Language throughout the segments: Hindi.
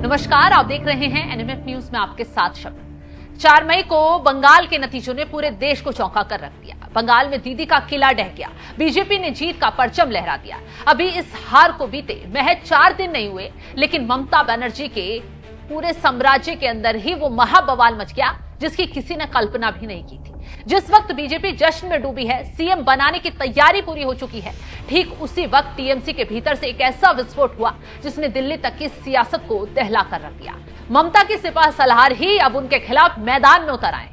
नमस्कार, आप देख रहे हैं एनएमएफ न्यूज में आपके साथ शब्द। 4 मई को बंगाल के नतीजों ने पूरे देश को चौंका कर रख दिया। बंगाल में दीदी का किला ढह गया, बीजेपी ने जीत का परचम लहरा दिया। अभी इस हार को बीते महज 4 दिन नहीं हुए, लेकिन ममता बनर्जी के पूरे साम्राज्य के अंदर ही वो महाबवाल मच गया जिसकी किसी ने कल्पना भी नहीं की थी। जिस वक्त बीजेपी जश्न में डूबी है, सीएम बनाने की तैयारी पूरी हो चुकी है, ठीक उसी वक्त टीएमसी के भीतर से एक ऐसा विस्फोट हुआ जिसने दिल्ली तक की सियासत को दहला कर रख दिया। ममता की सिपह सलार ही अब उनके खिलाफ मैदान में उतर आए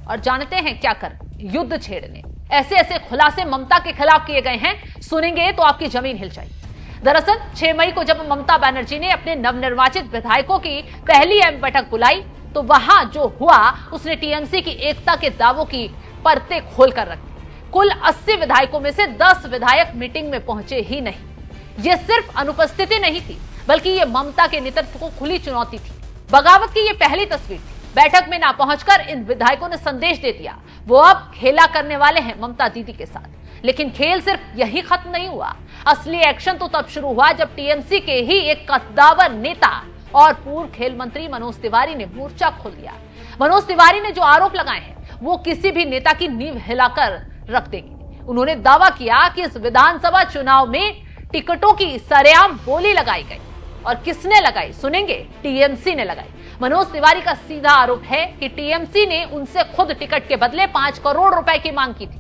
और जानते हैं क्या कर, युद्ध छेड़ने। ऐसे ऐसे खुलासे ममता के खिलाफ किए गए हैं, सुनेंगे तो आपकी जमीन हिल जाएगी। दरअसल 6 मई को जब ममता बनर्जी ने अपने नवनिर्वाचित विधायकों की पहली अहम बैठक बुलाई तो वहां जो हुआ उसने टीएमसी की एकता के दावों की परतें खोलकर रख दी। कुल 80 विधायकों में से 10 विधायक मीटिंग में पहुंचे ही नहीं। यह सिर्फ अनुपस्थिति नहीं थी, बल्कि यह ममता के नेतृत्व को खुली चुनौती थी। बगावत की यह पहली तस्वीर थी। बैठक में ना पहुंचकर इन विधायकों ने संदेश दे दिया वो अब खेला करने वाले हैं ममता दीदी के साथ। लेकिन खेल सिर्फ यही खत्म नहीं हुआ। असली एक्शन तो तब शुरू हुआ जब टीएमसी के ही एक कद्दावर नेता और पूर्व खेल मंत्री मनोज तिवारी ने मोर्चा खोल दिया। मनोज तिवारी ने जो आरोप लगाए हैं वो किसी भी नेता की नींव हिलाकर रख देंगे। उन्होंने दावा किया कि इस विधानसभा चुनाव में टिकटों की सरेआम बोली लगाई गई। और किसने लगाई सुनेंगे, टीएमसी ने लगाई। मनोज तिवारी का सीधा आरोप है कि टीएमसी ने उनसे खुद टिकट के बदले 5 करोड़ रुपए की मांग की थी।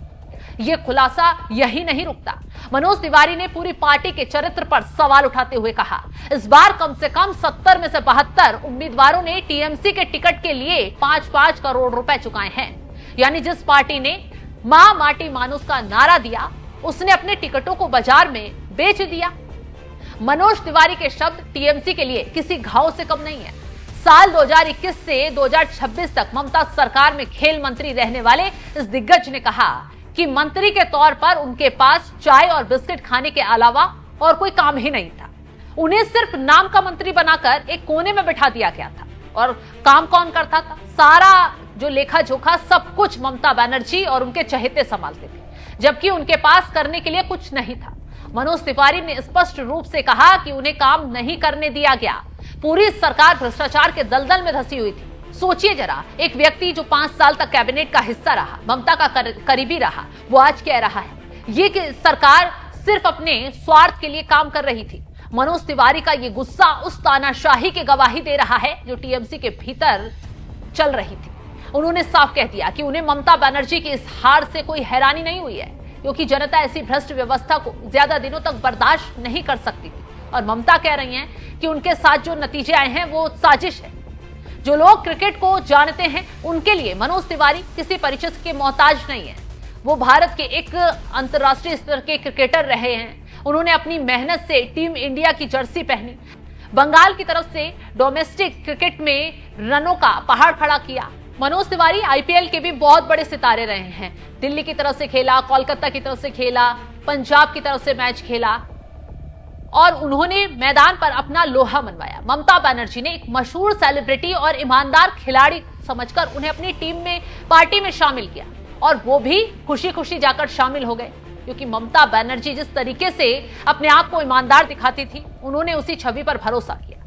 यह खुलासा यही नहीं रुकता। मनोज तिवारी ने पूरी पार्टी के चरित्र पर सवाल उठाते हुए कहा, इस बार कम से कम 70 में से 72 उम्मीदवारों ने टीएमसी के टिकट के लिए 5-5 करोड़ रुपए चुकाए हैं। यानी जिस पार्टी ने मां माटी मानुस का नारा दिया उसने अपने टिकटों को बाजार में बेच दिया। मनोज तिवारी के शब्द टीएमसी के लिए किसी घाव से कम नहीं है। साल 2021 से 2026 तक ममता सरकार में खेल मंत्री रहने वाले इस दिग्गज ने कहा कि मंत्री के तौर पर उनके पास चाय और बिस्किट खाने के अलावा और कोई काम ही नहीं था। उन्हें सिर्फ नाम का मंत्री बनाकर एक कोने में बैठा दिया गया था। और काम कौन करता था? सारा जो लेखा जोखा सब कुछ ममता बनर्जी और उनके चहेते संभालते थे, जबकि उनके पास करने के लिए कुछ नहीं था। मनोज तिवारी ने स्पष्ट रूप से कहा कि उन्हें काम नहीं करने दिया गया। पूरी सरकार भ्रष्टाचार के दलदल में धंसी हुई थी। सोचिए जरा, एक व्यक्ति जो 5 साल तक कैबिनेट का हिस्सा रहा, ममता का करीबी रहा, वो आज कह रहा है ये कि सरकार सिर्फ अपने स्वार्थ के लिए काम कर रही थी। मनोज तिवारी का ये गुस्सा उस तानाशाही की गवाही दे रहा है जो टीएमसी के भीतर चल रही थी। उन्होंने साफ कह दिया कि उन्हें ममता बनर्जी की इस हार से कोई हैरानी नहीं हुई है, क्योंकि जनता ऐसी भ्रष्ट व्यवस्था को ज्यादा दिनों तक बर्दाश्त नहीं कर सकती थी। और ममता कह रही हैं कि उनके साथ जो नतीजे आए हैं वो साजिश है। जो लोग क्रिकेट को जानते हैं उनके लिए मनोज तिवारी किसी परिचित के मोहताज नहीं है। वो भारत के एक अंतर्राष्ट्रीय स्तर के क्रिकेटर रहे हैं। उन्होंने अपनी मेहनत से टीम इंडिया की जर्सी पहनी, बंगाल की तरफ से डोमेस्टिक क्रिकेट में रनों का पहाड़ खड़ा किया। मनोज तिवारी आईपीएल के भी बहुत बड़े सितारे रहे हैं। दिल्ली की तरफ से खेला, कोलकाता की तरफ से खेला, पंजाब की तरफ से मैच खेला और उन्होंने मैदान पर अपना लोहा मनवाया। ममता बनर्जी ने एक मशहूर सेलिब्रिटी और ईमानदार खिलाड़ी समझकर उन्हें अपनी टीम में, पार्टी में शामिल किया और वो भी खुशी खुशी जाकर शामिल हो गए, क्योंकि ममता बनर्जी जिस तरीके से अपने आप को ईमानदार दिखाती थी, उन्होंने उसी छवि पर भरोसा किया।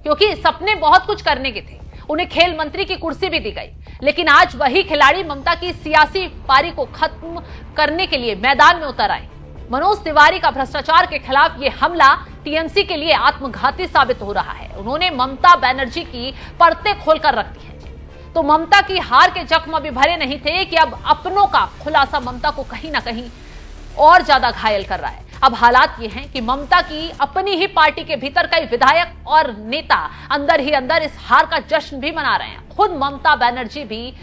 क्योंकि सपने बहुत कुछ करने के थे, उन्हें खेल मंत्री की कुर्सी भी दी गई, लेकिन आज वही खिलाड़ी ममता की सियासी पारी को खत्म करने के लिए मैदान में उतर आए। मनोज तिवारी का भ्रष्टाचार के खिलाफ यह हमला टीएमसी के लिए आत्मघाती साबित हो रहा है। उन्होंने ममता बनर्जी की परतें खोलकर रख दी हैं। तो ममता की हार के जख्म अभी भरे नहीं थे कि अब अपनों का खुलासा ममता को कहीं ना कहीं और ज्यादा घायल कर रहा है। अब हालात ये हैं कि ममता की अपनी ही पार्टी के भीतर कई विधायक और नेता अंदर ही अंदर इस हार का जश्न भी मना रहे हैं। खुद ममता बनर्जी भी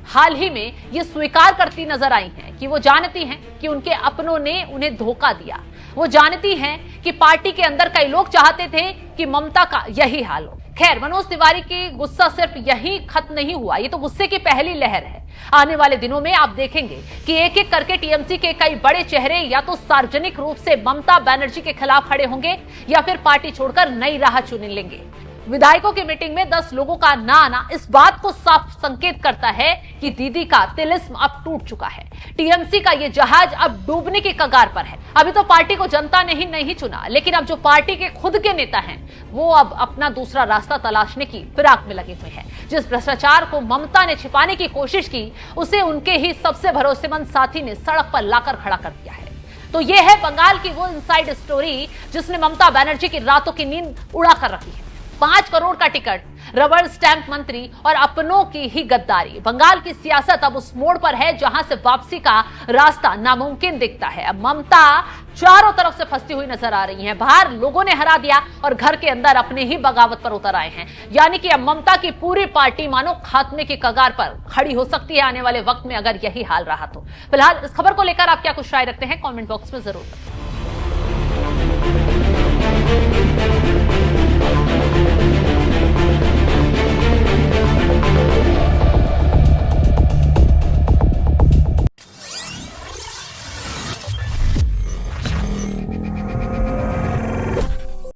हाल ही में ये स्वीकार करती नजर आई हैं कि वो जानती हैं कि उनके अपनों ने उन्हें धोखा दिया। वो जानती हैं कि पार्टी के अंदर कई लोग चाहते थे कि ममता का यही हाल हो। खैर, मनोज तिवारी की गुस्सा सिर्फ यही खत्म नहीं हुआ, ये तो गुस्से की पहली लहर है। आने वाले दिनों में आप देखेंगे कि एक एक करके टीएमसी के कई बड़े चेहरे या तो सार्वजनिक रूप से ममता बनर्जी के खिलाफ खड़े होंगे या फिर पार्टी छोड़कर नई राह चुन लेंगे। विधायकों की मीटिंग में 10 लोगों का ना आना इस बात को साफ संकेत करता है कि दीदी का तिलिस्म अब टूट चुका है। टीएमसी का यह जहाज अब डूबने की कगार पर है। अभी तो पार्टी को जनता ने ही नहीं चुना, लेकिन अब जो पार्टी के खुद के नेता हैं वो अब अपना दूसरा रास्ता तलाशने की फिराक में लगे हुए हैं। जिस भ्रष्टाचार को ममता ने छिपाने की कोशिश की, उसे उनके ही सबसे भरोसेमंद साथी ने सड़क पर लाकर खड़ा कर दिया है। तो यह है बंगाल की वो इनसाइड स्टोरी जिसने ममता बनर्जी की रातों की नींद उड़ा कर रखी है। 5 करोड़ का टिकट, रबर स्टैंप मंत्री और अपनों की ही गद्दारी। बंगाल की सियासत अब उस मोड़ पर है जहां से वापसी का रास्ता नामुमकिन दिखता है। अब ममता चारों तरफ से फंसती हुई नजर आ रही हैं। बाहर लोगों ने हरा दिया और घर के अंदर अपने ही बगावत पर उतर आए हैं। यानी कि अब ममता की पूरी पार्टी मानो खात्मे की कगार पर खड़ी हो सकती है आने वाले वक्त में, अगर यही हाल रहा तो। फिलहाल इस खबर को लेकर आप क्या कुछ राय रखते हैं, कमेंट बॉक्स में जरूर बताएं।